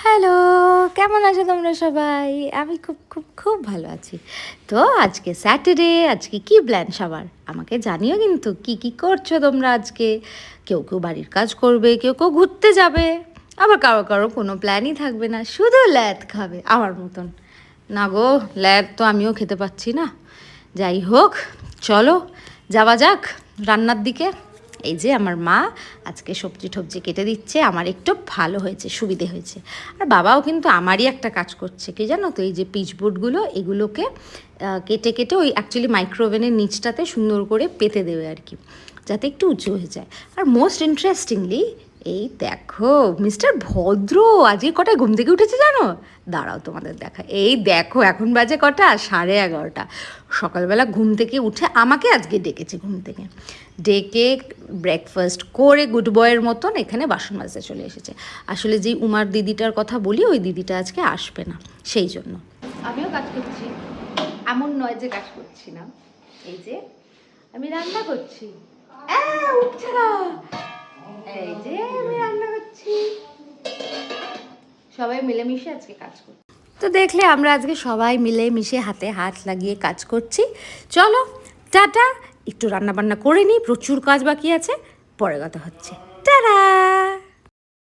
Hello, কেমন আছো তোমরা সবাই? আমি খুব খুব খুব ভালো আছি। তো আজকে স্যাটারডে, আজকে কি প্ল্যান সবার? আমাকে জানিও কিন্তু কি কি করছো তোমরা আজকে। কেউ কেউ বাড়ির কাজ করবে, কেউ কেউ ঘুরতে যাবে, আবার কারো কারো কোনো প্ল্যানই থাকবে না, শুধু ল্যাদ খাবে আমার মতন। না গো, ল্যাদ তো আমিও খেতে পাচ্ছি না। যাই হোক, চলো যাওয়া যাক রান্নার দিকে। এই যে আমার মা আজকে সবজি টবজি কেটে দিচ্ছে, আমার একটু ভালো হয়েছে, সুবিধে হয়েছে। আর বাবাও কিন্তু আমারই একটা কাজ করছে, কি জানো তো, এই যে পিচবোর্ডগুলো এগুলোকে কেটে কেটে ওই অ্যাকচুয়ালি মাইক্রোওভেনের নিচটাতে সুন্দর করে পেতে দেবে আর কি, যাতে একটু উঁচু হয়ে যায়। আর মোস্ট ইন্টারেস্টিংলি এই দেখো মিস্টার ভদ্র আজকে কটায় ঘুম থেকে উঠেছে জানো? দাঁড়াও তোমাদের দেখা, এই দেখো এখন বাজে কটা, 11:30। সকালবেলা ঘুম থেকে উঠে আমাকে আজকে ডেকেছে, ঘুম থেকে ডেকে ব্রেকফাস্ট করে গুড বয়ের মতন এখানে বাসন মাজতে চলে এসেছে। আসলে যেই উমার দিদিটার কথা বলি, ওই দিদিটা আজকে আসবে না, সেই জন্য আমিও কাজ করছি। এমন নয় যে কাজ করছি না, এই যে আমি রান্না করছি। উঠছে না, এই যে আমি রান্না করছি। সবাই মিলেমিশে আজকে কাজ করছি। তো দেখলে আমরা আজকে সবাই মিলে মিশে হাতে হাত লাগিয়ে কাজ করছি। চলো টাটা, একটু রান্না বান্না করে নিই, প্রচুর কাজ বাকি আছে, পরে কথা হচ্ছে। টাটা।